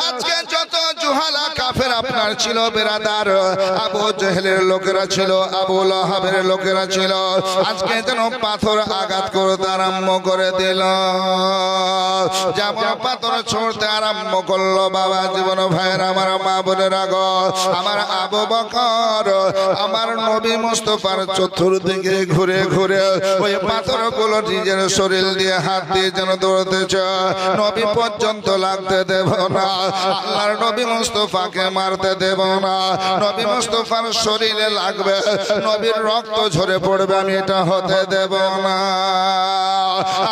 আজকে যত জুহালা কাফের আপনার ছিল বেরাদার, আবু জেহেলের লোকেরা ছিল, আবু লাহাবের লোকেরা ছিল, আজকে যেন পাথর আঘাত করতে আরম্ভ করে দিল। যেমন পাথর ছুঁড়তে আরম্ভ করলো বাবা জীবন ভাইয়ের আমার মা বোনের গো, আমার আবু বকর আমার নবী মুস্তাফার চতুর্দিকে ঘুরে ঘুরে ওই পাথরগুলো নিজের শরীর দিয়ে হাত দিয়ে যেন দৌড়তেছে, নবী পর্যন্ত লাগতে দেব না, আল্লাহর নবী মুস্তাফাকে মারতে দেব না, নবী মুস্তাফার শরীরে লাগবে, নবীর রক্ত ঝরে পড়বে, আমি এটা হতে দেব না।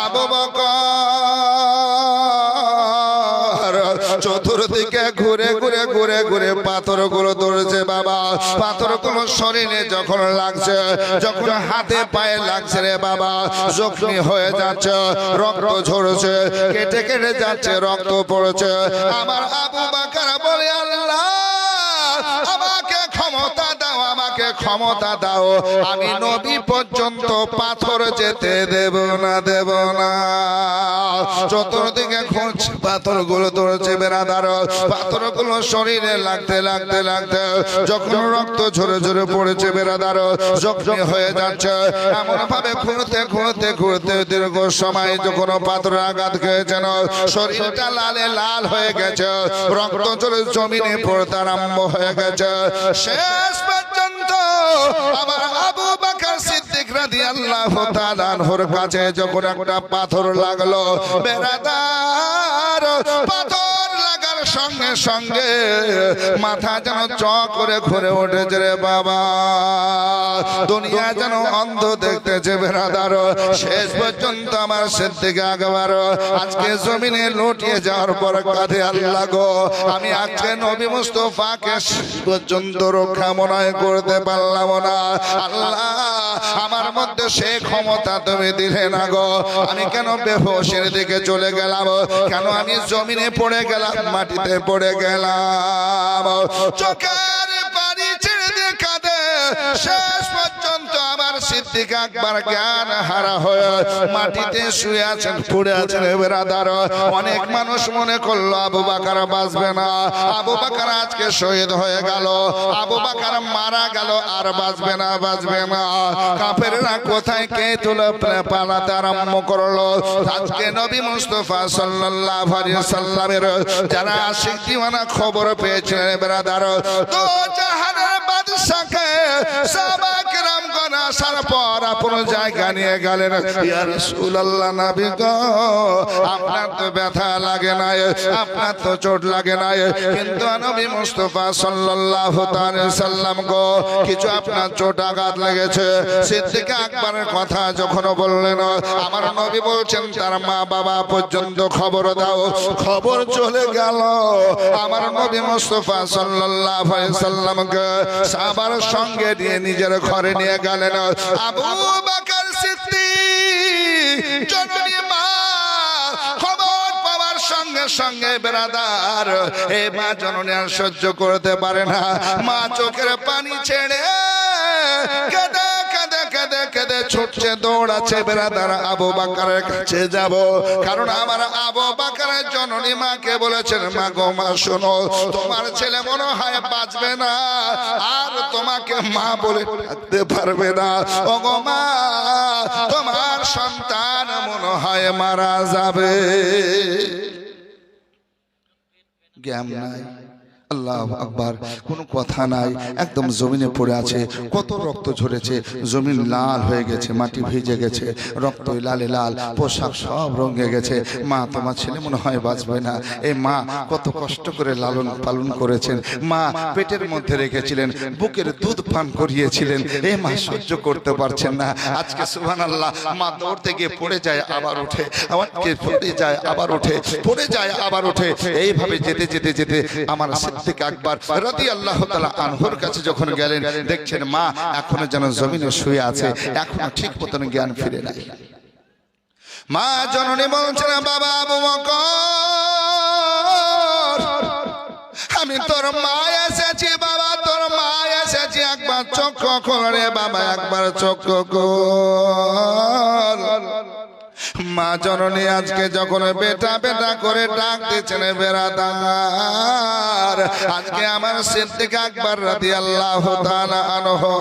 আবু বকর চতুর্দিকে ঘুরে ঘুরে ঘুরে ঘুরে পাথরগুলো ধরেছে বাবা, পাথরগুলো শরীরে যখন লাগছে, যখন হাতে পায়ে লাগছে রে বাবা, জখমি হয়ে যাচ্ছে, রক্ত ঝরছে, কেটে কেটে যাচ্ছে, রক্ত পড়ছে। আমার আবু বকর বলে আল্লাহ আমাকে ক্ষমতা দাও, আমাকে ক্ষমতা দাও, আমি নবী পর্যন্ত পাথর যেতে দেব না, দেব না। চতুর্দিকে খুঁজছে, পাথরগুলো ধরেছে বেরাদার, পাথরগুলো শরীরে লাগতে লাগতে লাগতে যখন রক্ত ঝরে ঝরে পড়েছে বেরাদার, জখমি হয়ে যাচ্ছে, এমন ভাবে ঘুরতে ঘুরতে ঘুরতে দীর্ঘ সময় যখন পাথর আঘাত খেয়েছেন, শরীরটা লালে লাল হয়ে গেছে, রক্ত ঝরে জমিনে পড়তে আরম্ভ হয়ে গেছে। শেষ পর্যন্ত আমার আবু বকর সিদ্দিক রাদিয়াল্লাহু তাআলা আনহুর কাছে যখন একটা পাথর লাগলো বেরাদার, পাথর লাগার সঙ্গে সঙ্গে মাথা যেন চ করে ঘুরে উঠেছে রে বাবা, দুনিয়া যেন অন্ধ দেখতেছে বেরাদার। শেষ পর্যন্ত আমার সিদ্দিক আকবর আজকে জমিনে লুটিয়ে যাওয়ার পর কাঁধে আল্লাহ গো, আমি আজকে নবী মুস্তাফাকে পর্যন্ত রক্ষা মনে করতে পারলাম না, আল্লাহ আমার মধ্যে সে ক্ষমতা তুমি দিলে না গো, আমি কেন বেহুশের দিকে চলে গেলাম, কেন আমি জমিনে পড়ে গেলাম, মাটিতে পড়ে গেলাম, চোখের পানি ছেড়ে দিয়ে কাঁদে। শেষ পর্যন্ত আমার সিদ্দিক আকবর জ্ঞান হারা হয়ে মাটিতে শুয়ে আছেন, পড়ে আছেন বেরাদার। অনেক মানুষ মনে করলো আবু বকর বাঁচবে না, আবু বকর আজকে শহীদ হয়ে গেল, আবু বকর মারা গেল, আর বাঁচবে না, বাঁচবে না। কাফেররা কোথায় কে তুলে পালাতে আরম্ভ করলো। আজকে নবী মুস্তাফা সাল্লাল্লাহু আলাইহি সাল্লামের যারা আশিক দিওয়ানা খবর পেয়েছিলেন বেরাদার, তো জাহানের বাদশাকে সাহাবা কিরাম গণ আসার পর আপন জায়গা নিয়ে গেলেন। ইয়া রাসূলুল্লাহ, নবী গো আপনার তো ব্যথা লাগে না, আপনার তো চোট লাগে না, কিন্তু নবী মুস্তাফা সাল্লাল্লাহু আলাইহি সাল্লাম গো কিছু আপনার চোট আঘাত লেগেছে। সিদ্দিক আকবরের কথা যখন বললেন, আমার নবী বলছেন তার মা বাবা পর্যন্ত খবর দাও। খবর চলে গেল, আমার নবী মুস্তাফা সাল্লাল্লাহু আলাইহি সাল্লামকে সাহাবার সঙ্গে নিয়ে নিজের ঘরে নিয়ে গেলেন। আবু বকর সিদ্দিক জননী মা খবর পাওয়ার সঙ্গে সঙ্গে বেরাদার এই মা জননী আর সহ্য করতে পারে না, মা চোখের পানি ছেড়ে কেঁদে কেঁদে কেঁদে কেঁদে ছুটছে, দৌড়াচ্ছে বেরাদার আবু বকরের কাছে যাব, কারণ আমার আবু বকরের জননী মাকে বলেছেন, মা গো মা শোনো, তোমার ছেলে মনে হয় বাঁচবে না, আর তোমাকে মা বলে ডাকতে পারবে না, ও গো মা তোমার সন্তান মনে হয় মারা যাবে। জ্ঞান নাই, আল্লাহু আকবার, কোনো কথা নাই, একদম জমিনে পড়ে আছে, কত রক্ত ঝরেছে, জমিন লাল হয়ে গেছে, মাটি ভিজে গেছে, রক্ত লালে লাল, পোশাক সব রঙে গেছে। মা তোমার ছেলে মনে হয় বাঁচবে না। এই মা কত কষ্ট করে লালন পালন করেছেন, মা পেটের মধ্যে রেখেছিলেন, বুকের দুধ পান করিয়েছিলেন, এই মা সহ্য করতে পারছেন না। আজকে সুবহানাল্লাহ, মা দৌড়তে গিয়ে পড়ে যায় আবার ওঠে, আমাকে পড়ে যায় আবার ওঠে, পড়ে যায় আবার ওঠে, এইভাবে যেতে যেতে যেতে আমার সিদ্দিক আকবর রাদিয়াল্লাহু তাআলা আনহুর কাছে যখন গেলেন, দেখছেন মা এখনো যেন জমিনে শুয়ে আছে, এখনো ঠিক মতন জ্ঞান ফিরে নাই। মা জননী বলছেন, বাবা আবু বকর, আমি তোর মা এসেছি, বাবা তোর মা এসেছি, একবার চোখ খোল রে বাবা, একবার চোখ খোল। মা জননী আজকে যখন বেটা বেটা করে ডাক দিচ্ছেন বেরাদার, আজকে আমার সিদ্দিক আকবর রাদিয়াল্লাহু তাআলা আনহু,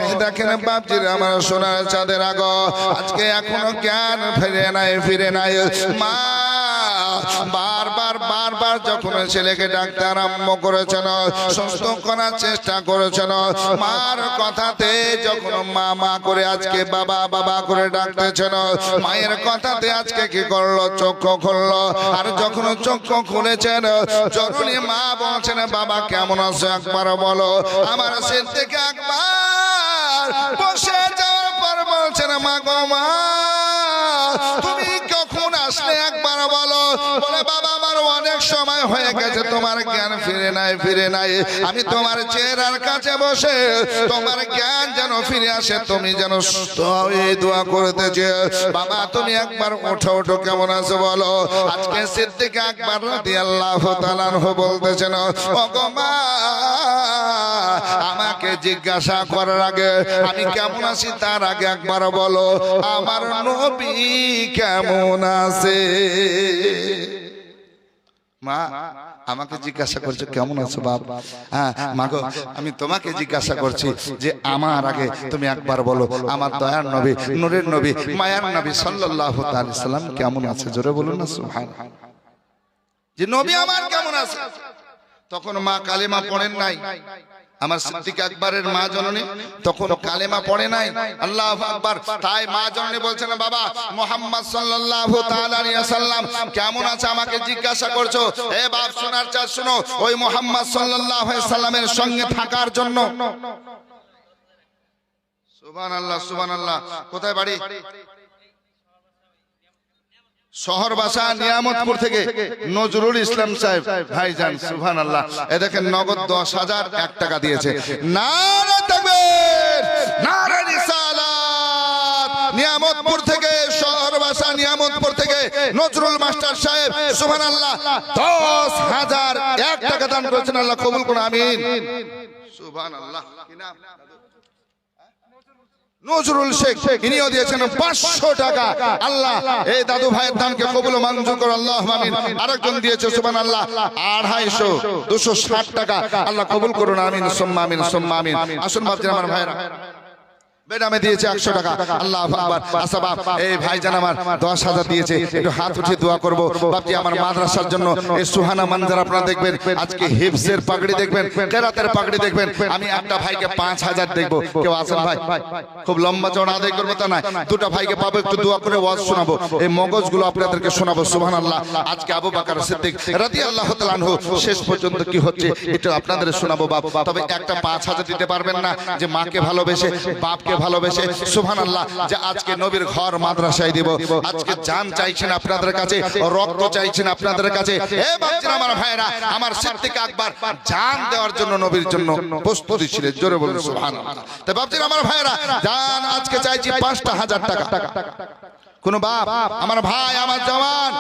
এই দেখেন বাপজির আমার সোনার চাঁদের আগো, আজকে এখনো জ্ঞান ফিরে নাই। মা বারবার যখন ছেলেকে ডাকতে আরম্ভ করেছেন, সুস্থ করার চেষ্টা করেছেন, মার কথাতে যখন মা মা করে আজকে বাবা বাবা করে ডাকতেছেন, মায়ের কথাতে আজকে কি করলো, চক্ষু খুললো। আর যখন চক্ষু খুলেছেন, যখনই মা বলছেন বাবা কেমন আছো একবার বলো, আমার সিদ্দিক আকবর বসে যাওয়ার পর বলছেন মা গো মা তুমি কখন আসলে একবার বলো। বলে বাবা আমার অনেক সময় হয়ে গেছে, তোমার জ্ঞান ফিরে নাই, আমি তোমার চেহারার কাছে বসে তোমার জ্ঞান যেন ফিরে আসে, তুমি যেন এই দোয়া করতেছে। বাবা তুমি একবার ওঠো ওঠো কেমন আছো বলো। আজকে সিদ্দিক আকবর রাদিয়াল্লাহু তাআলা আনহু বলতেছেন ও গো মা আমাকে জিজ্ঞাসা করার আগে আমি কেমন আছি তার আগে একবার বলো আমার নবী কেমন আছে। মা আমাকে জিজ্ঞাসা করছো কেমন আছো বাপ, হ্যাঁ মাগো আমি তোমাকে জিজ্ঞাসা করছি যে আমার আগে তুমি একবার বলো আমার দয়ার নবী নূরের নবী মায়ার নবী সাল্লাল্লাহু আলাইহি সাল্লাম কেমন আছে, জোরে বলুন না সুবহানাল্লাহ। যে নবী আমার কেমন আছে, তখন মা কালেমা পড়েন নাই, আমার সিদ্দিক আকবরের মা জননী তখন কালেমা পড়ে নাই। আল্লাহু আকবার। তাই মা জননী বলছেন বাবা মুহাম্মদ সাল্লাল্লাহু তাআলা আলাইহি ওয়াসাল্লাম কেমন আছে আমাকে জিজ্ঞাসা করছো। এ বাপ শোনার চাস শুনো, ওই মুহাম্মদ সাল্লাল্লাহু আলাইহি সাল্লামের সঙ্গে থাকার জন্য। সুবহানাল্লাহ সুবহানাল্লাহ। কোথায় বাড়ি? শহর বাসা নিয়ামতপুর থেকে নজরুল ইসলাম সাহেব ভাইজান সুবহানাল্লাহ। এ দেখেন নগদ 10,001 টাকা দিয়েছে। নারে তাকবীর নারে রিসালাত। নিয়ামতপুর থেকে শহর বাসা নিয়ামতপুর থেকে নজরুল মাস্টার সাহেব সুবহানাল্লাহ 10,001 টাকা দান করেছেন, আল্লাহ কবুল করুন আমিন সুবহানাল্লাহ। কি নাম? নজরুল শেখ, ইনিও দিয়েছেন 500 টাকা। আল্লাহ এই দাদু ভাইয়ের দানকে কবুল ও মঞ্জুর করুন আল্লাহুম্মা আমিন। আরেকজন দিয়েছে সুবহানাল্লাহ 250 টাকা, আল্লাহ কবুল করুন আমিন সুম্মা আমিন সুম্মা আমিন। আসুন বাপজি আমার ভাইরা, বেনামে দিয়েছে 100 টাকা। আল্লাহু আকবার। আচ্ছা বাপ এই ভাইজান আমার 10,000 দিয়েছে, একটু হাত উঠিয়ে দোয়া করব বাপজি আমার মাদ্রাসার জন্য। এই সুহানা মানজার আপনারা দেখবেন, আজকে হিফজের পাগড়ি দেখবেন, কেরাতের পাগড়ি দেখবেন। আমি একটা ভাইকে 5,000 দেখব, কেউ আছেন ভাই? খুব লম্বা চওড়া আদায় করবো তা না, দুটো ভাইকে পাবো, একটু দোয়া করে ওয়াজ শোনাবো, এই মগজগুলো আপনাদেরকে শোনাবো সুবহানাল্লাহ। আজকে আবু বকর সিদ্দিক রাদিয়াল্লাহু তাআলা আনহু শেষ পর্যন্ত কি হচ্ছে এটা আপনাদের শোনাবো বাপ। তবে একটা 5,000 দিতে পারবেন না যে মাকে ভালোবেসে বাপকে ভালোবেসে সুবহানাল্লাহ, যে আজকে নবীর ঘর মাদ্রাসায় দিব, আজকে জান চাইছেন আপনাদের কাছে, রক্ত চাইছেন আপনাদের কাছে। এ বাপজিরা আমার ভাইরা, আমার সিদ্দিক আকবর জান দেওয়ার জন্য নবীর জন্য প্রস্তুতি ছিলেন, জোরে বলুন সুবহানাল্লাহ। তাই বাপজিরা আমার ভাইরা জান আজকে চাইছি 5,000 টাকা। কোন বাপ আমার ভাই আমার জওয়ান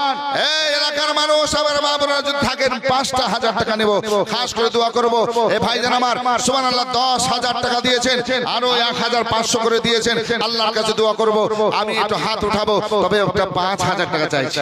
এই এলাকার মানুষ আমার বাবারা যদি থাকেন 5,000 টাকা নেব, খাস করে দোয়া করব। এই ভাইজান আমার সুবহানাল্লাহ 10,000 টাকা দিয়েছেন, আরো 1,500 করে দিয়েছেন, আল্লাহর কাছে দোয়া করব। আমি একটু হাত উঠাবো, তবে একটা 5,000 টাকা চাইছি।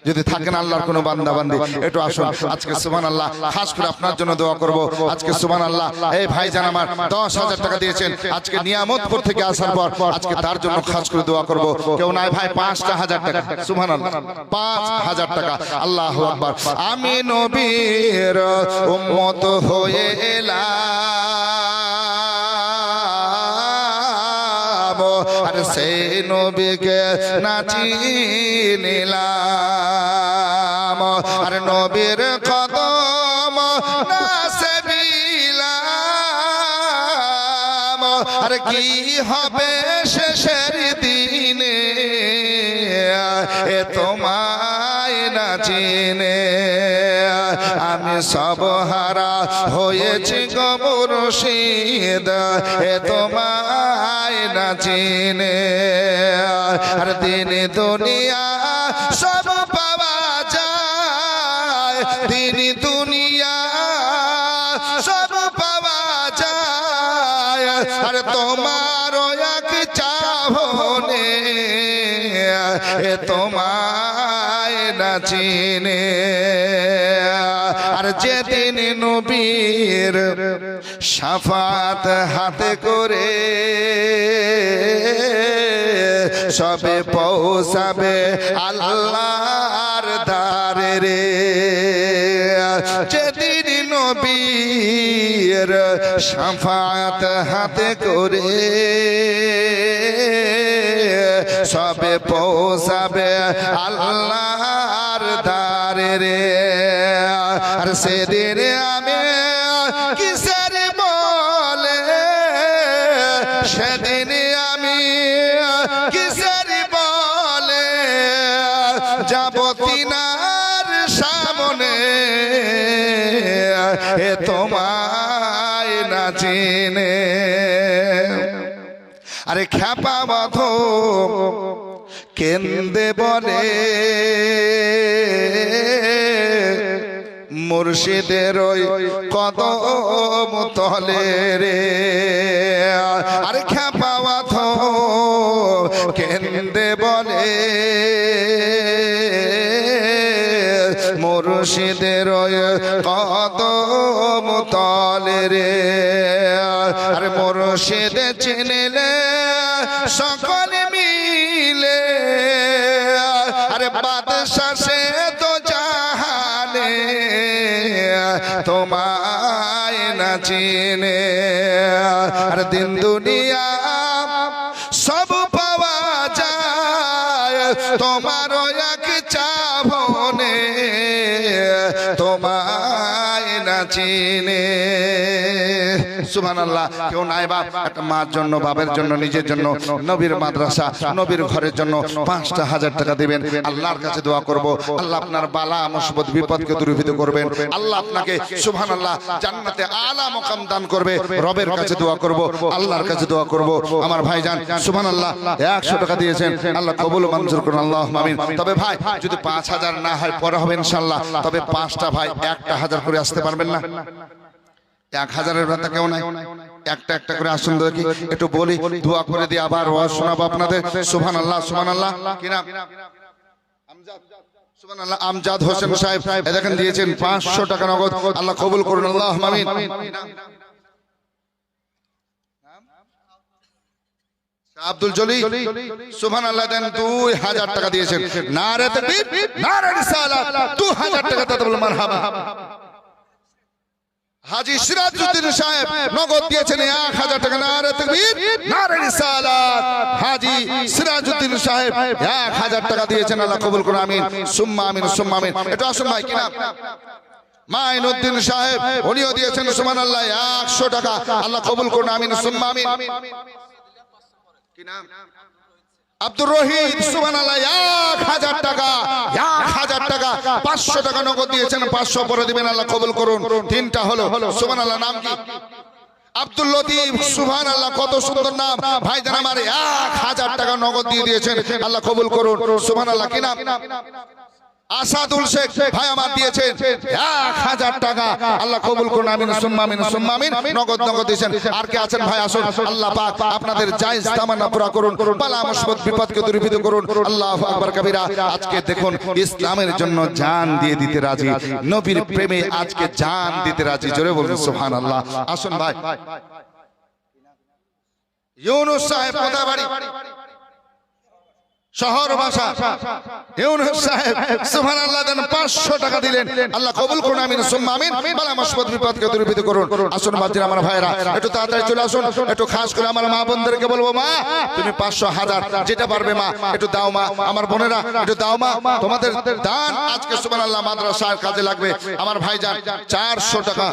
যদি থাকেন আল্লাহর কোনো বান্দা বান্দি একটু আসুন আজকে সুবহানাল্লাহ, খাস করে আপনার জন্য দোয়া করব আজকে সুবহানাল্লাহ। এই ভাইজান আমার 10,000 টাকা দিয়েছেন, আজকে নিয়ামতপুর থেকে আসার পর আজকে তার জন্য খাস করে দোয়া করব। কেউ নাই ভাই 5,000 টাকা সুবহানাল্লাহ 5,000 টাকা। আল্লাহু আকবার। আমি নবীর উম্মত হয়ে এলাম, আর সেই নবীকে না চিনিলাম, আর নবীর কদম না সেবিলাম, আর কি হবে শেষের দিনে এ তোমায় না চিনে। আমি সব হারা হয়েছি গো মুর্শিদ, এ তোমায় না চিনে। আর দিন দুনিয়া সব পাওয়া যায়, দিন দুনিয়া সব পাওয়া যায়, আর তোমার এক চাহনে এ তোমায় না চিনে আর যেদিন নবীর শাফাত হাতে করে সবে পৌঁছাবে আল্লাহর দ্বারে রে যেদিন নবীর শাফাত হাতে করে সবে পৌঁছাবে আল্লাহর দ্বারে রে আর সেদিন আমি কিসের বলে সেদিন আমি কিসের বলে যাব তিনার সামনে এ তোমায় না চিনে আরে খ্যাপা বাঁধ কেন্দে বলে মুর্শিদের কদম তলে রে আরে খ্যাপা বাঁধ কেন্দে বলে মুর্শিদের কদম তলে রে আর মুর্শিদ চিনলে সকলে মিলে আরে বাদশা সে তো জাহানে তোমায় না চিনে আর দিন দুনিয়া সব পাওয়া যায় তোমার এক চাবনে তোমায় না চিনে সুবহানাল্লাহ কেউ নাই বাপ একটা মার জন্য বাবার জন্য নিজের জন্য নবীর মাদ্রাসা নবীর ঘরের জন্য ৫,০০০ টাকা দিবেন আল্লাহর কাছে দোয়া করব আল্লাহ আপনার বালা মুসিবত বিপদকে দূরীভূত করবেন আল্লাহ আপনাকে সুবহানাল্লাহ জান্নাতে আলা মাকাম দান করবে রবের কাছে দোয়া করব আল্লাহর কাছে দোয়া করব আমার ভাইজান সুবহানাল্লাহ ১০০ টাকা দিয়েছেন আল্লাহ কবুল মঞ্জুর করুন আল্লাহুম্মা আমিন তবে ভাই যদি ৫,০০০ না হয় পরে হবে ইনশাআল্লাহ তবে ৫টা ভাই ১,০০০ করে আসতে পারবেন না ১,০০০-এর ভাতা কেউ নাই একটা একটা করে আসুন দেখি একটু বলি দোয়া করে দিয়ে আবার ওয়াজ শোনাবো আপনাদের সুবহানাল্লাহ সুবহানাল্লাহ কি নাম আমজাদ সুবহানাল্লাহ আমজাদ হোসেন সাহেব দেখেন দিয়েছেন ৫০০ টাকা নগদ আল্লাহ কবুল করুন আল্লাহুম্মা আমিন আব্দুল জলি সুবহানাল্লাহ দেন ২০০০ টাকা দিয়েছেন নারে তাকবীর নারে রিসালাত ২০০০ টাকা তে বল মারহাবা হাজী সিরাজউদ্দিন সাহেব নগদ দিয়েছেন ১০০০ টাকা নারে তাকবীর নারে রিসালাত হাজী সিরাজউদ্দিন সাহেব ১০০০ টাকা দিয়েছেন আল্লাহ কবুল করুন আমিন সুম্মা আমিন সুম্মা আমিন এটা আসুন ভাই কি নাম মাইনুদ্দিন সাহেব উনিও দিয়েছেন সুবহানাল্লাহ ১০০ টাকা আল্লাহ কবুল করুন আমিন সুম্মা আমিন কি নাম আব্দুর রহিম সুবহানাল্লাহ ১০০০ টাকা ১০০০ টাকা ৫০০ টাকা নগদ দিয়েছেন ৫০০ পরে দিবেন আল্লাহ কবুল করুন তিনটা হলো সুবহানাল্লাহ নাম কি আব্দুল লতিফ সুবহানাল্লাহ কত সুন্দর নাম ভাইজান আমার ১০০০ টাকা নগদ দিয়ে দিয়েছেন আল্লাহ কবুল করুন সুবহানাল্লাহ কি নাম আসাদুল শেখ ভাই আমার দিয়েছেন ১০০০ টাকা আল্লাহ কবুল করুন আমিন সুম্মা আমিন সুম্মা আমিন নগদ নগদ দিয়েছেন আর কে আছেন ভাই আসুন আল্লাহ পাক আপনাদের জায়েজ তামান্না পুরা করুন বালা মুসিবত বিপদকে দূরীভূত করুন আল্লাহু আকবার কবিরা আজকে দেখুন ইসলামের জন্য জান দিয়ে দিতে রাজি নবীর প্রেমে আজকে জান দিতে রাজি জোরে বলুন সুবহানাল্লাহ আসুন ভাই ইউনুস সাহেব কোথায় বাড়ি শহর ভাষা ইউনুস সাহেব সুবহানাল্লাহ দেন ৫০০ টাকা দিলেন আল্লাহ কবুল করুন আমিন সুম্মা আমিন বালা মুসিবত বিপদকে দূরীভূত করুন আসুন বাজির আমার ভাইরা একটু তাড়াতাড়ি চলে আসুন একটু খাস করে আমার মা বোনদেরকে বলবো মা তুমি ৫০০ ১০০০ যেটা পারবে মা একটু দাও মা আমার বোনেরা একটু দাও মা তোমাদের দান আজকে সুবহানাল্লাহ মাদ্রাসার কাজে লাগবে আমার ভাইজান ৪০০ টাকা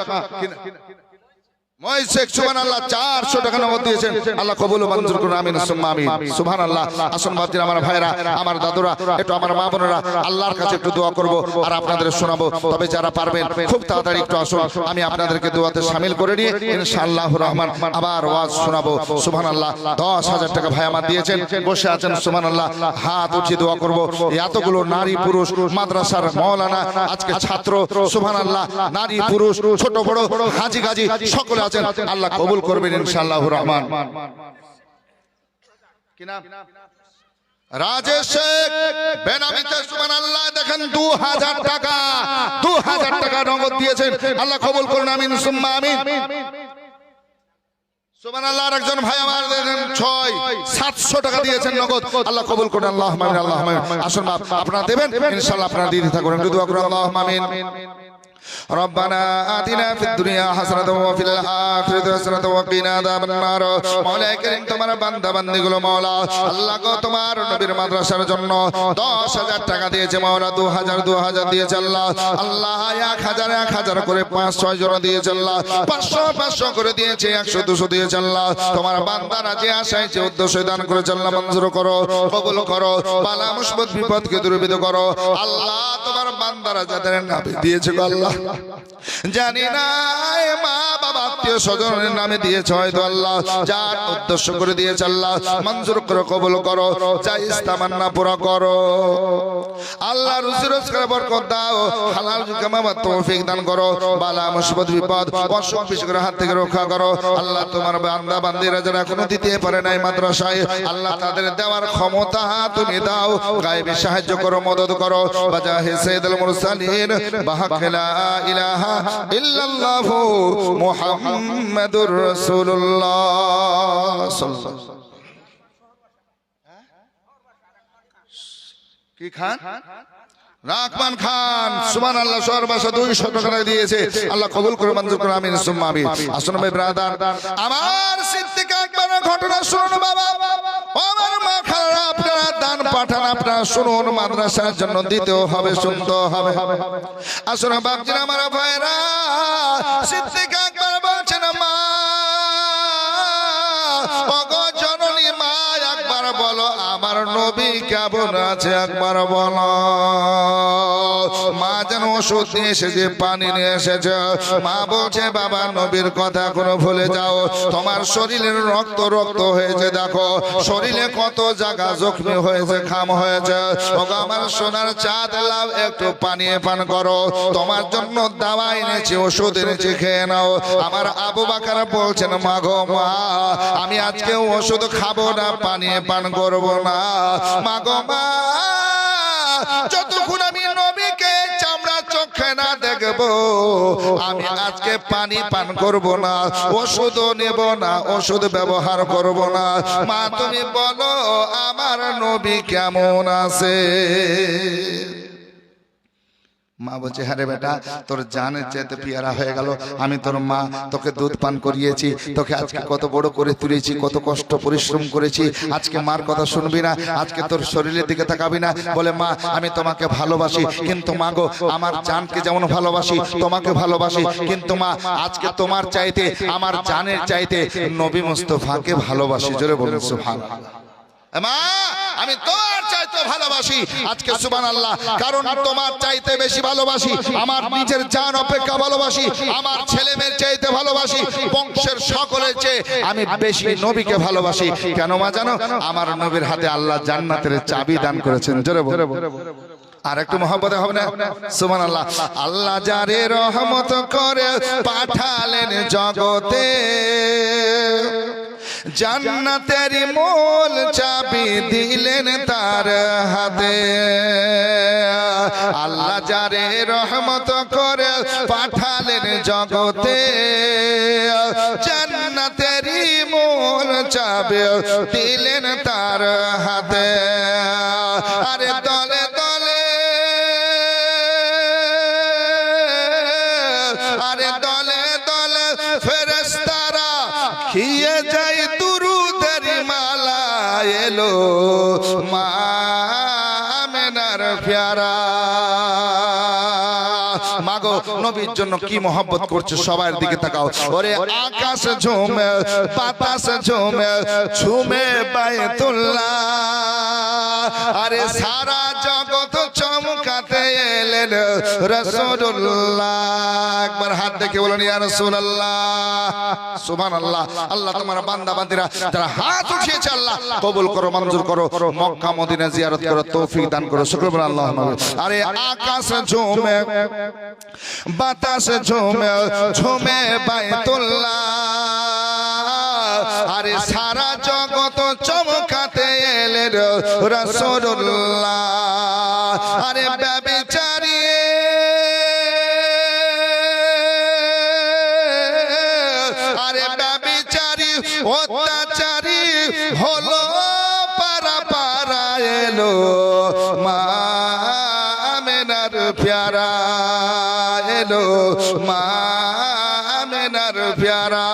ময়শেখ সুবহানাল্লাহ ৪০০ টাকা নগদ দিয়েছেন আল্লাহ কবুল মঞ্জুর করুন আমিন সুম্মা আমিন সুবহানাল্লাহ আসুন বাজির আমার ভাইরা আমার দাদুরা একটু আমার মা বোনেরা আল্লাহর কাছে একটু দোয়া করব আর আপনাদের শোনাবো তবে যারা পারবেন খুব তাড়াতাড়ি একটু আসুন আমি আপনাদেরকে দোয়াতে শামিল করে নিয়ে ইনশাআল্লাহুর রহমান আবার ওয়াজ শোনাবো সুবহানাল্লাহ ১০০০০ টাকা ভাই আমার দিয়েছেন বসে আছেন সুবহানাল্লাহ হাত উঠিয়ে দোয়া করব এতগুলো নারী পুরুষ মাদ্রাসার মাওলানা আজকে ছাত্র সুবহানাল্লাহ নারী পুরুষ ছোট বড় হাজী গাজী সকলে আল্লাহ কবুল করবেন ইনশাআল্লাহুর রহমান কি নাম রাজেশ শেখ বেনামিতে সুবহানাল্লাহ দেখেন 2000 টাকা 2000 টাকা নগদ দিয়েছেন আল্লাহ কবুল করুন আমিন সুম্মা আমিন সুবহানাল্লাহ। আরেকজন ভাই আমার দেখেন 700 টাকা দিয়েছেন নগদ আল্লাহ কবুল করুন আল্লাহুম্মা আমিন আল্লাহুম্মা আমিন। আসুন আপনারা দেবেন ইনশাআল্লাহ আপনারা দিয়ে দিতে থাকুন দোয়া করুন আল্লাহুম্মা আমিন। ربنا آتنا في الدنيا حسنة وفي الآخرة حسنة وقنا عذاب النار। মওলা করিম তোমার বান্দা বান্দিগুলো মওলা আল্লাহ গো তোমার নবীর মাদ্রাসার জন্য 10000 টাকা দিয়েছে মওলা 2000 দিয়েছে আল্লাহ আল্লাহ 1000 করে 5-6 জন দিয়েছে আল্লাহ 500 করে দিয়েছে 100-200 দিয়েছে আল্লাহ তোমার বান্দারা যে আশায় যে উদ্দেশ্যে দান করেছে আল্লাহ মঞ্জুর করো কবুল করো বালা মুসিবত বিপদকে দূরীভূত করো আল্লাহ তোমার বান্দারা যাদের নামে দিয়েছে গো আল্লাহ জানি না মা বাবা আত্মীয় স্বজনের নামে দিয়েছে হয়তো আল্লাহ যার উদ্দেশ্য করে দিয়েছে আল্লাহ মঞ্জুর করো কবুল করো জায়েজ তামান্না পুরো করো আল্লাহ রুজি রোজগার বরকত দাও হালাল কামাবার তৌফিক দান করো বালা মুসিবত বিপদ অসুখ বিসুখের হাত থেকে রক্ষা করো আল্লাহ তোমার বান্দা বান্দিরা যারা এখনো দিতে পারে নাই মাদ্রাসায় আল্লাহ তাদের দেওয়ার ক্ষমতা তুমি দাও গায়েবী সাহায্য করো মদদ করো বাজাহে সাইয়্যিদুল মুরসালিন বাহাক্লা ইলাহা ইল্লাল্লাহু মুহাম্মাদুর রাসূলুল্লাহ সাল্লাল্লাহু কি খান রাকমান খান সুবহানাল্লাহ সর্বশা 200 টাকা দিয়েছে আল্লাহ কবুল করে মঞ্জুর করে আমিন সুম্মা আমিন। আসুন ভাই ব্রাদার আমার সিদ্দিক আকবরের ঘটনা শুনুন বাবা আমার মা খালা আপনারা দান পাঠান আপনারা শুনুন মাদ্রাসার জন্য দিতেও হবে শুনতে হবে। আসুন বাপজি আমার ভাইরা সিদ্দিক আকবর বলছেন মা ওগো জননী মা একবার বলো আমার নবী কেমন আছে একবার বলো। মা যেন ওষুধ নিয়ে এসেছে পানি নিয়ে এসেছে মা বলছে বাবা নবীর কথা কোনো ভুলে যাও তোমার শরীরের রক্ত হয়েছে দেখো শরীরে কত জায়গা জখমি হয়েছে খাম হয়েছে ওগো আমার সোনার চাঁদ লাভ একটু পানি পান করো তোমার জন্য দাওয়া এনেছি ওষুধ এনেছি খেয়ে নাও। আমার আবু বকর বলছেন মা গো মা আমি আজকে ওষুধ খাবো না পানি পান করবো না মা গো মা যতক্ষণ আমি নবীকে চামড়া চোখে না দেখবো আমি আজকে পানি পান করব না ওষুধও নেব না ওষুধ ব্যবহার করব না। মা তুমি বলো আমার নবী কেমন আছে। মা বলছে হ্যাঁ রে বেটা তোর জানের চাইতে পিয়ারা হয়ে গেল আমি তোর মা তোকে দুধ পান করিয়েছি তোকে আজকে কত বড় করে তুলেছি কত কষ্ট পরিশ্রম করেছি আজকে মার কথা শুনবি না আজকে তোর শরীরের দিকে তাকাবি না বলে মা আমি তোমাকে ভালোবাসি কিন্তু মা গো আমার জানকে যেমন ভালোবাসি তোমাকে ভালোবাসি কিন্তু মা আজকে তোমার চাইতে আমার জানের চাইতে নবী মুস্তাফাকে ভালোবাসি জোরে বলুন সুবহানাল্লাহ। মা আমি তোমার চাইতে ভালোবাসি আজকে সুবহানাল্লাহ কারণ তোমার চাইতে বেশি ভালোবাসি আমার নিজের জান অপেক্ষা ভালোবাসি আমার ছেলে মেয়ের চাইতে ভালোবাসি বংশের সকলের চেয়ে আমি বেশি নবীকে ভালোবাসি কেন মা জানো আমার নবীর হাতে আল্লাহ জান্নাতের চাবি দান করেছেন জোরে বলো আর একটু মহব্বতে হবে না সুবহানাল্লাহ। আল্লাহ যারে রহমত করে পাঠালেন জগতে জান্নাতের মূল চাবি দিলেন তার হাতে আল্লাহ যারে রহমত করে পাঠালেন জগতে জান্নাতের মূল চাবি দিলেন তার হাতে। আরে দলে দলে আরে দলে দলে ফেরেশতারা খেয়ে যায় দুরুদের মালা এলো মা আমেনার প্যারা। মাগো নবীর জন্য কি মহব্বত করছে সবার দিকে তাকাও। ওরে আকাশ ঝুমে বাতাস ঝুমে ঝুমে বায়তুল্লাহ আরে সারা জগৎ চমকাতে এলেন রাসূলুল্লাহ। একবার হাত দেখে বলেন ইয়া রাসূলুল্লাহ সুবহানাল্লাহ। আল্লাহ তোমার বান্দা বান্দিরা যারা হাত উঠিয়েছে আল্লাহ কবুল করো মঞ্জুর করো মক্কা মদিনা জিয়ারত করো তৌফিক দান করো শুকর বলেন আল্লাহুম্মা। আরে আকাশ ঝুমে বাতাস ঝুমে ঝুমে বায়তুল্লাহ আরে সারা জগৎ চমকাতে এলেন দিলেন রাসূলুল্লাহ। আরে ব্যভিচারী অত্যাচারী হলো পারা পারা এলো মা আমেনার প্যারা এলো মা আমেনার প্যারা।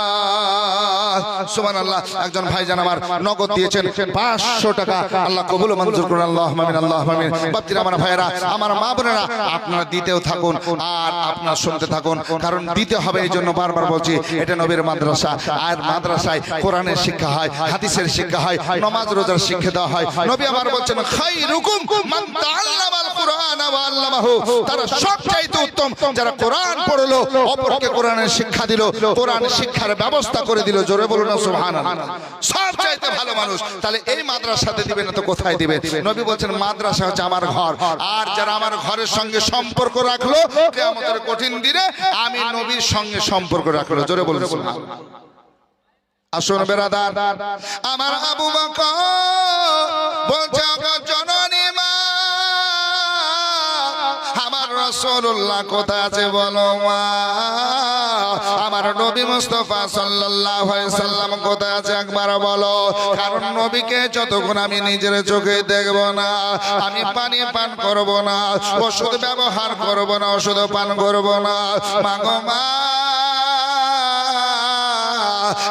সুবহানাল্লাহ। একজন ভাইজান আমার নগদ দিয়েছেন 500 টাকা, আল্লাহ কবুল ও মঞ্জুর করুন। আল্লাহুম্মা আমিন, আল্লাহুম্মা আমিন। বাপজিরা, আমার ভাইয়েরা, আমার মা বোনেরা, আপনারা দিতেও থাকুন আর আপনারা শুনতে থাকুন, কারণ দিতে হবে। এই জন্য বারবার বলছি, এটা নবীর মাদ্রাসা। আর মাদ্রাসায় কোরআনের শিক্ষা হয়, হাদিসের শিক্ষা হয়, নামাজ রোজার শিক্ষা দেওয়া হয়। নবী আমার বলছেন খায়রুকুম মান তাআল্লামাল কুরআন ওয়া আল্লামাহু। তারা সবচাইতে উত্তম যারা কোরআন পড়লো, অপরকে কোরআনের শিক্ষা দিল, কোরআন শিক্ষার ব্যবস্থা করে দিল। জোরে বলুন না সুবহানাল্লাহ। সবচাইতে ভালো মানুষ। তাহলে এই মাদ্রাসাতে দিবেন না তো কোথায় দিবেন? নবী বলছেন মাদ্রাসা হচ্ছে আমার ঘর, আর যারা আমার ঘরের সঙ্গে সম্পর্ক রাখলো কিয়ামতের কঠিন দিনে আমি নবীর সঙ্গে সম্পর্ক রাখলো। জোরে বলুন সুবহানাল্লাহ। আসুন বেরাদার, আমার আবু বকর বলছে জননী মা, আমার রাসূলুল্লাহ কোথায় আছে বলো মা? আমার নবী মুস্তাফা সাল্লাল্লাহু আলাইহি সাল্লাম কোথায় আছে একবার বলো। কারণ নবীকে যতক্ষণ আমি নিজের চোখে দেখব না, আমি পানি পান করব না, ওষুধ ব্যবহার করব না, ওষুধ পান করব না। মাগো মা,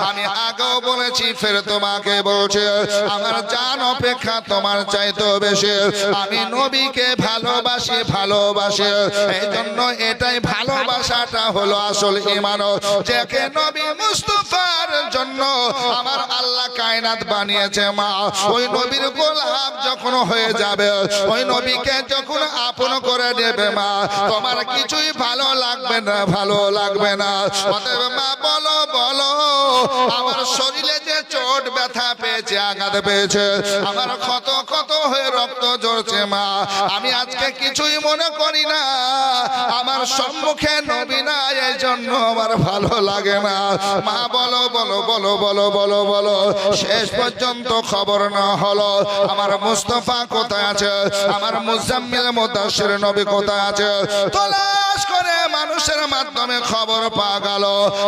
আমি আগেও বলেছি, ফের তোমাকে বলছি, আমার জান অপেক্ষা তোমার চাইতে বেশি আমি নবীকে ভালোবাসি, ভালোবাসি। এই জন্য এটাই ভালোবাসাটা হলো আসল ঈমান। যাকে নবী মুস্তাফার জন্য আমার আল্লাহ কায়নাত বানিয়েছে মা, ওই নবীর গোলাম যখন হয়ে যাবে, ওই নবীকে যখন আপন করে নেবে মা, তোমার কিছুই ভালো লাগবে না, ভালো লাগবে না। অতএব মা বলো, বলো আমার শরীরে যে চোট ব্যথা পেয়েছে, আঘাত পেয়েছে, আমার ক্ষত ক্ষত হয়ে রক্ত ঝরছে মা, আমি আজকে কিছুই মনে করি না। আমার সম্মুখে নবী না, এই জন্য আমার ভালো লাগে না। মা বলো, বলো, বলো, বলো, বলো, বলো। শেষ পর্যন্ত খবর না হলো আমার মুস্তাফা কোথায় আছে, আমার মুজাম্মিল মুদাশশির নবী কোথায় আছে। তলাশ করে মানুষের মাধ্যমে খবর পাওয়া গেল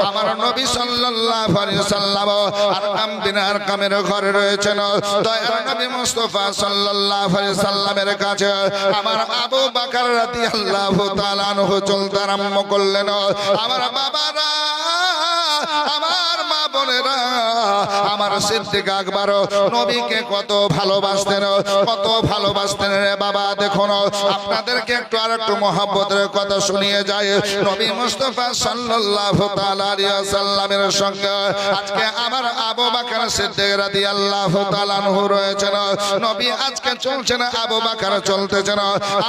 আমার নবী সাল্লাল্লাহু আলাইহি সাল্লাম আরকাম বিন আরকামের ঘরে রয়েছেন। দয়ার নবী মুস্তাফা সাল্লাল্লাহু আলাইহি সাল্লামের কাছে আমার আবু বকর রাদিয়াল্লাহু তাআলা আনহু চলতে আরম্ভ করলেন। আমার বাবারা, আমার মা বোনেরা, আমার সিদ্দিক আকবর নবীকে কত ভালোবাসতেন, কত ভালোবাসতেন রে বাবা। দেখুন, আপনাদেরকে একটু আর একটু মহব্বতের কথা শুনিয়ে যায়। নবী মুস্তাফা সাল্লাল্লাহু তাআলা আলাইহি ওয়াসাল্লামের সঙ্গে আজকে আমার আবু বকর সিদ্দিক রাদিয়াল্লাহু তাআলা আনহু রয়েছেন। নবী আজকে চলছেন, আবু বকর চলতেছেন।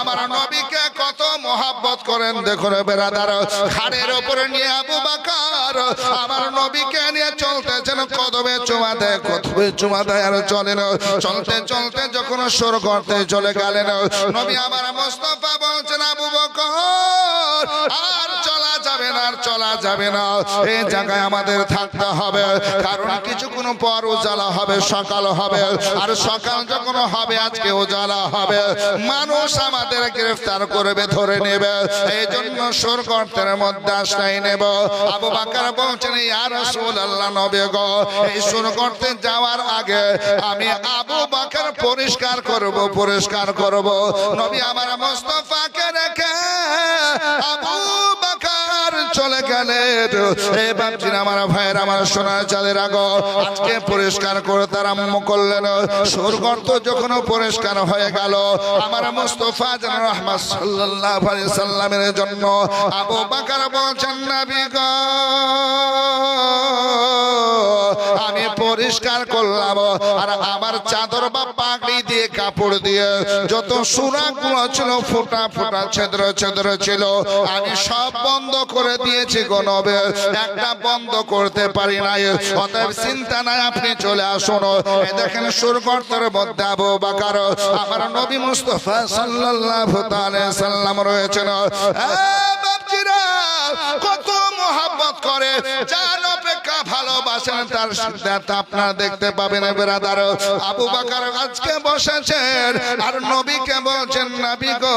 আমার নবীকে কত মহব্বত করেন দেখুন বেরাদার। ঘাড়ের উপরে নিয়ে আবু বকর আমার নবীকে নিয়ে চলতেছেন, কদমে চুমা দেয়, কদমে চুমা দেয় আর চলেন। চলতে চলতে যখন সুর করতে চলে গেলেন, নবী আমার মুস্তাফা বলছেন আবু বকর আর চলা যাবে না, আর চলা যাবে না, এই জায়গায় আমাদের থাকতে হবে। কারণ কিছুক্ষণ পর উজালা হবে, সকাল হবে, আর সকাল যখন হবে আজকে উজালা হবে, মানুষ আমাদের গ্রেফতার করবে, ধরে নেবে। এই জন্য সুর গর্তের মধ্যে আশ্রয় নেব। আবু বকর বলছেন ইয়া রাসূলুল্লাহ, নবী গো, এই সুর গর্তে যাওয়ার আগে আমি আবু বকর পরিষ্কার করব, পরিষ্কার করব। নবী আমার মুস্তাফাকে রেখে আবু বকর চলে গেলেন। এই বাপজির আমার ভাইয়ের, আমার সোনার চাঁদের আগো আজকে পরিষ্কার করতে আরম্ভ করলেন। সুর গর্ত যখন পরিষ্কার হয়ে গেল, আমার মুস্তাফা জান রাহমাত সাল্লাল্লাহু আলাইহি সাল্লামের জন্য আবু বকর বলছেন নবী গো, আমি পরিষ্কার করলাম, আর আমার চাদর বা পাগড়ি দিয়ে, কাপড় দিয়ে যত সুরাগুলো ছিল, ফোঁটা ফোঁটা ছিদ্র ছিদ্র ছিল, আমি সব বন্ধ করে দিয়েছি গো নবী, একটা বন্ধ করতে পারি নাই। অতএব চিন্তা নাই, আপনি চলে আসুন। এই দেখেন সুর গর্তের মধ্যে আবু বকর আমার নবী মুস্তাফা সাল্লাল্লাহু আলাইহি সাল্লাম রয়েছেন। বাপজিরা কত মহব্বত করে, জান অপেক্ষা ভালোবাসেন তার সিদ্ধান্ত আপনারা দেখতে পাবেন বেরাদার। আবু বকর আজকে বসেছেন আর নবীকে বলছেন, নবী গো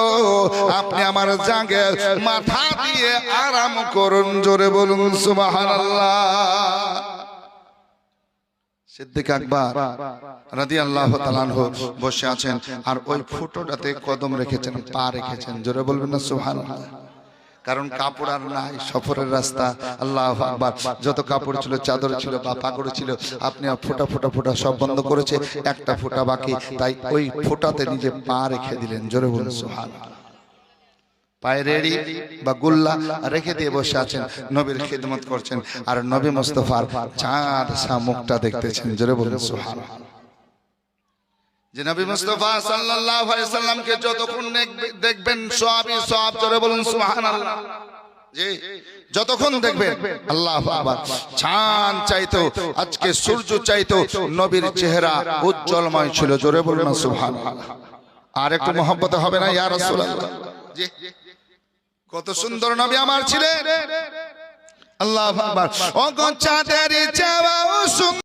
আপনি আমার জাগে মাথা দিয়ে আরাম করুন। জোরে বলুন সুবহানাল্লাহ। সিদ্দিক আকবর রাদিয়াল্লাহু তাআলা আনহু বসে আছেন আর ওই ফুটোটাতে কদম রেখেছেন, পা রেখেছেন। জোরে বলবেন না সুবহানাল্লাহ। কারণ কাপড় আর নাই, সফরের রাস্তা। আল্লাহু আকবার। যত কাপড় ছিল, চাদর ছিল বা পাগড় ছিল, আপনি ফোঁটা ফোঁটা ফোঁটা সব বন্ধ করেছে, একটা ফোঁটা বাকি। তাই ওই ফোঁটাতে নিজে পা রেখে দিলেন। জোরে বলুন সুবহানাল্লাহ। পায়ে রেড়ি বা গুল্লা রেখে দিয়ে বসে আছেন, নবীর খিদমত করছেন আর নবী মুস্তাফার চাঁদ সা মুখটা দেখতেছেন। জোরে বলুন সুবহানাল্লাহ। যে নবী মুস্তাফা সাল্লাল্লাহু আলাইহি সাল্লামকে যতক্ষণ দেখবেন সওয়াবই সওয়াব। জোরে বলুন সুবহানাল্লাহ। জি, যতক্ষণ দেখবেন আল্লাহু আকবার। চাঁদ চাইতো, আজকে সূর্য চাইতো নবীর চেহারা উজ্জ্বলময় ছিল। জোরে বলুন সুবহানাল্লাহ। আর একটু মহব্বত হবে না ইয়া রাসূলুল্লাহ? জি, কত সুন্দর নবী আমার ছিলেন। আল্লাহু আকবার। ও চাঁদের চাওয়া